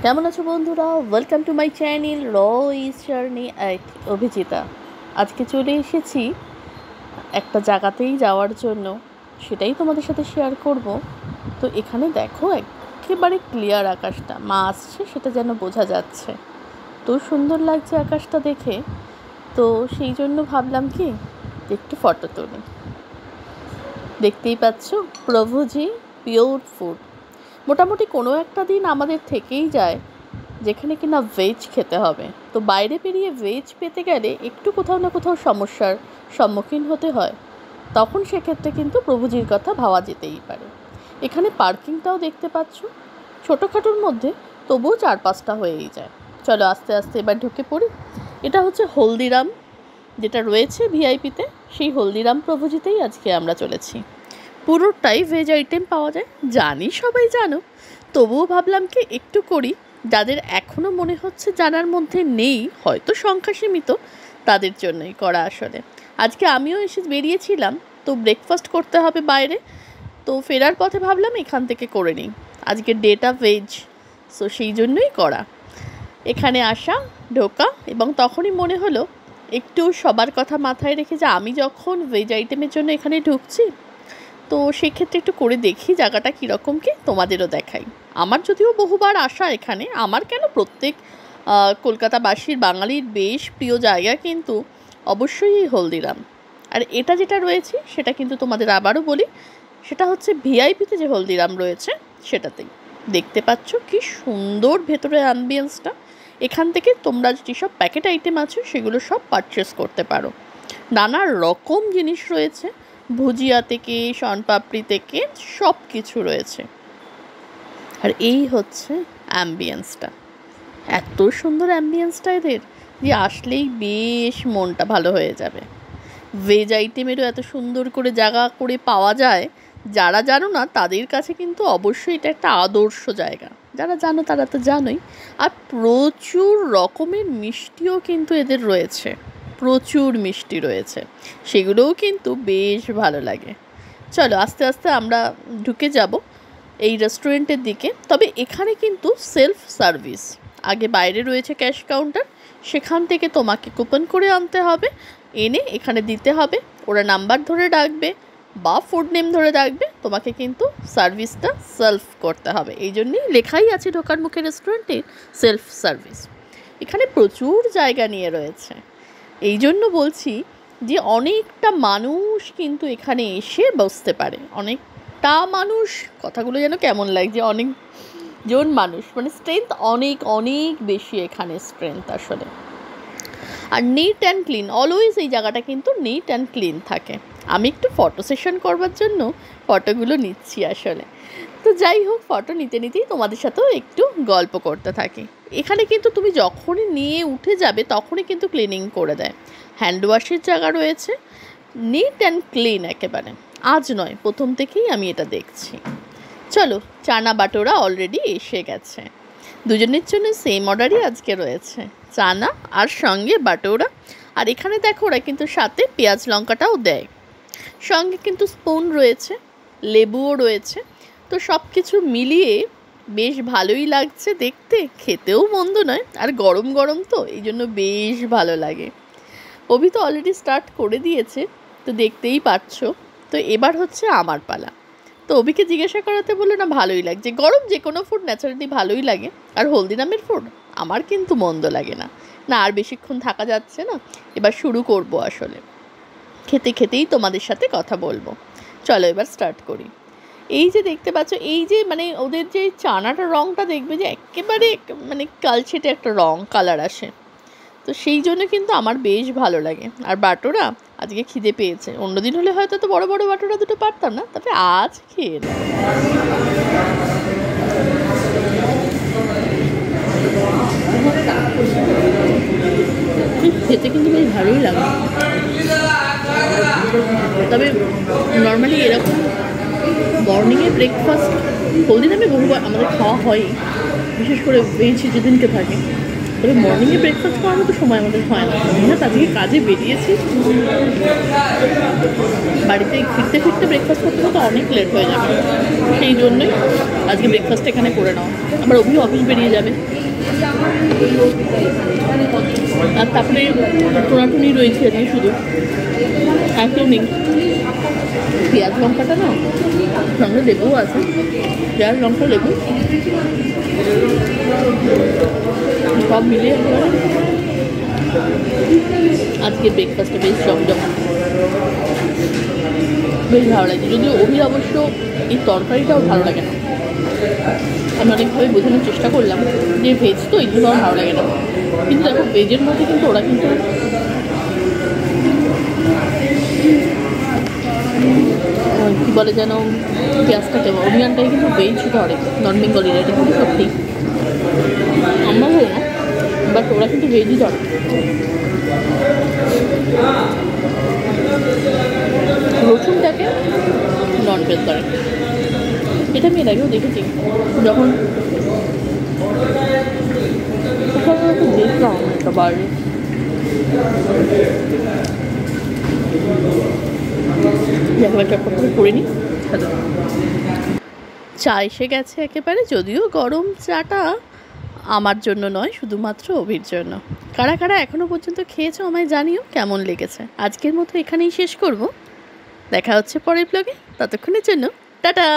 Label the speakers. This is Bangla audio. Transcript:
Speaker 1: কেমন আছো বন্ধুরা? Welcome to my channel Royce journey Abhijita. আজকে চলে এসেছি একটা জায়গাতেই যাওয়ার জন্য, সেটাই তোমাদের সাথে শেয়ার করব। তো এখানে দেখো একেবারে ক্লিয়ার আকাশটা, মা আসছে সেটা যেন বোঝা যাচ্ছে। তো সুন্দর লাগছে আকাশটা দেখে, তো সেই জন্য ভাবলাম কি একটু ফটো তুলি। দেখতেই পাচ্ছ প্রভুজি পিওর ফুড। মোটামুটি কোনো একটা দিন আমাদের থেকেই যায় যেখানে কিনা ভেজ খেতে হবে। তো বাইরে বেরিয়ে ভেজ পেতে গেলে একটু কোথাও না কোথাও সমস্যার সম্মুখীন হতে হয়, তখন সেক্ষেত্রে কিন্তু প্রভুজির কথা ভাবা যেতেই পারে। এখানে পার্কিংটাও দেখতে পাচ্ছ ছোটোখাটোর মধ্যে, তবুও 4-5টা হয়েই যায়। চলো আস্তে আস্তে এবার ঢুকে পড়ি। এটা হচ্ছে হলদিরাম, যেটা রয়েছে ভিআইপিতে, সেই হলদিরাম প্রভুজিতেই আজকে আমরা চলেছি। পুরোটাই ভেজ আইটেম পাওয়া যায়, জানি সবাই জানো, তবুও ভাবলাম কি একটু করি। যাদের এখনও মনে হচ্ছে জানার মধ্যে নেই, হয়তো সংখ্যা সীমিত, তাদের জন্যই করা। আসলে আজকে আমিও এসে বেরিয়েছিলাম, তো ব্রেকফাস্ট করতে হবে বাইরে, তো ফেরার পথে ভাবলাম এখান থেকে করে নিই, আজকে ডেটা ভেজ, সো সেই জন্যই করা। এখানে আসা, ঢোকা, এবং তখনই মনে হলো একটু সবার কথা মাথায় রেখে যে আমি যখন ভেজ আইটেমের জন্য এখানে ঢুকছি, তো সেক্ষেত্রে একটু করে দেখি জায়গাটা কীরকম কি তোমাদেরও দেখাই। আমার যদিও বহুবার আসা এখানে, আমার কেন প্রত্যেক কলকাতাবাসীর বাঙালির বেশ প্রিয় জায়গা কিন্তু অবশ্যই এই হলদিরাম। আর এটা যেটা রয়েছে সেটা কিন্তু তোমাদের আবারও বলি, সেটা হচ্ছে ভিআইপিতে যে হলদিরাম রয়েছে সেটাতেই। দেখতে পাচ্ছ কি সুন্দর ভেতরের অ্যাম্বিয়েন্সটা। এখান থেকে তোমরা যেসব প্যাকেট আইটেম আছে সেগুলো সব পারচেস করতে পারো। নানা রকম জিনিস রয়েছে, ভুজিয়া থেকে শনপাপড়ি থেকে সব কিছু রয়েছে। আর এই হচ্ছে অ্যাম্বিয়েন্সটা, এত সুন্দর অ্যাম্বিয়েন্সটা এদের যে আসলেই বেশ মনটা ভালো হয়ে যাবে। ভেজ আইটেমেরও এত সুন্দর করে জায়গা করে পাওয়া যায়, যারা জানো না তাদের কাছে কিন্তু অবশ্যই এটা একটা আদর্শ জায়গা, যারা জানো তারা তো জানোই। আর প্রচুর রকমের মিষ্টিও কিন্তু এদের রয়েছে, প্রচুর মিষ্টি রয়েছে, সেগুলোও কিন্তু বেশ ভালো লাগে। চলো আস্তে আস্তে আমরা ঢুকে যাব এই রেস্টুরেন্টের দিকে। তবে এখানে কিন্তু সেলফ সার্ভিস, আগে বাইরে রয়েছে ক্যাশ কাউন্টার, সেখান থেকে তোমাকে কুপন করে আনতে হবে, এনে এখানে দিতে হবে, ওরা নাম্বার ধরে ডাকবে বা ফুড নেম ধরে ডাকবে, তোমাকে কিন্তু সার্ভিসটা সেলফ করতে হবে। এই জন্যই লেখাই আছে ঢোকার মুখে রেস্টুরেন্টে সেলফ সার্ভিস। এখানে প্রচুর জায়গা নিয়ে রয়েছে, এই জন্য বলছি যে অনেকটা মানুষ কিন্তু এখানে এসে বসতে পারে। অনেকটা মানুষ, কথাগুলো যেন কেমন লাগছে, অনেকজন মানুষ, মানে স্ট্রেংথ অনেক অনেক বেশি এখানে স্ট্রেংথ আসলে। আর নিট অ্যান্ড ক্লিন, অলওয়েজ এই জায়গাটা কিন্তু নিট অ্যান্ড ক্লিন থাকে। আমি একটু ফটো সেশন করবার জন্য ফটোগুলো নিচ্ছি আসলে। তো যাই হোক, ফটো নিতে নিতেই তোমাদের সাথেও একটু গল্প করতে থাকি। এখানে কিন্তু তুমি যখনই নিয়ে উঠে যাবে তখনই কিন্তু ক্লিনিং করে দেয়, হ্যান্ড ওয়াশের জায়গা রয়েছে, নিট অ্যান্ড ক্লিন একেবারে। আজ নয়, প্রথম থেকেই আমি এটা দেখছি। চলো, চানা বাটোরা অলরেডি এসে গেছে, দুজনের জন্য সেম অর্ডারই আজকে রয়েছে, চানা আর সঙ্গে বাটোরা। আর এখানে দেখো ওরা কিন্তু সাথে পেঁয়াজ লঙ্কাটাও দেয়, সঙ্গে কিন্তু স্পুন রয়েছে, লেবুও রয়েছে। তো সব কিছু মিলিয়ে বেশ ভালোই লাগছে দেখতে, খেতেও মন্দ নয়, আর গরম গরম তো এই জন্য বেশ ভালো লাগে। অভি তো অলরেডি স্টার্ট করে দিয়েছে, তো দেখতেই পাচ্ছ। তো এবার হচ্ছে আমার পালা। তো অভিকে জিজ্ঞাসা করাতে বললো না ভালোই লাগছে, গরম যে কোনো ফুড ন্যাচারালি ভালোই লাগে, আর হলদিরামের ফুড আমার কিন্তু মন্দ লাগে না। না আর বেশিক্ষণ থাকা যাচ্ছে না, এবার শুরু করব আসলে। খেতে খেতেই তোমাদের সাথে কথা বলবো। চলো এবার স্টার্ট করি। এই যে দেখতে পাচ্ছ, এই যে মানে ওদের যে চানাটার রঙটা দেখবে যে একেবারে মানে কালচেটে একটা রঙ কালার আসে, তো সেই জন্য কিন্তু আমার বেশ ভালো লাগে। আর বাটোরা আজকে খিদে পেয়েছে, অন্যদিন হলে হয়তো তো বড় বড় বাটোরা দুটো পারতাম না, তবে আজ খেয়ে নেব। খেতে কিন্তু বেশ ভালোই লাগে, তবে নর্মালি এরকম মর্নিংয়ে ব্রেকফাস্ট হলদিরামে বহুবার আমাদের খাওয়া হয়, বিশেষ করে ভেজ যেদিনকে থাকে, তবে মর্নিংয়ে ব্রেকফাস্ট করার মতো সময় আমাদের হয় না। হঠাৎ আজকে কাজে বেরিয়েছি, বাড়িতে ফিরতে ফিরতে ব্রেকফাস্ট করতে করতে অনেক লেট হয়ে যাবে, সেই জন্যই আজকে ব্রেকফাস্ট এখানে করে নাও। আবার অফিস বেরিয়ে যাবে, আর তারপরে টোনাটুনি রয়েছে আজকে, শুধু আর কেউ নেই। পেঁয়াজ লঙ্কাটা না, সঙ্গে লেবুও আছে, পেঁয়াজ লঙ্কা লেবু সব মিলিয়ে আজকের ব্রেকফাস্টটা বেশ জমজমাট, বেশ ভালো লাগছে। যদিও অভির অবশ্য এই তরকারিটাও ভালো লাগে না, আমি অনেকভাবে বোঝানোর চেষ্টা করলাম যে ভেজ তো এই জন্য আমার ভালো লাগে না, কিন্তু দেখো ভেজের মধ্যে কিন্তু ওরা কিন্তু কী বলে যেন পেঁয়াজটাকে অনিয়নটাই কিন্তু ভেজ ধরে, নন বেঙ্গলিরা, এটা কিন্তু সত্যি। আমরা ধরে না, বাট ওরা কিন্তু ভেজই ধরে। রসুনটাকে নন ভেজ করে, এটা আমি এর আগেও দেখেছি যখন দেখলাম একটা বাড়ি। করে নিই, চা এসে গেছে একেবারে, যদিও গরম চাটা আমার জন্য নয়, শুধুমাত্র অভির জন্য। কারা কারা এখনও পর্যন্ত খেয়েছো আমায় জানিও কেমন লেগেছে। আজকের মতো এখানেই শেষ করব, দেখা হচ্ছে পরের ব্লগে, ততক্ষণের জন্য টাটা।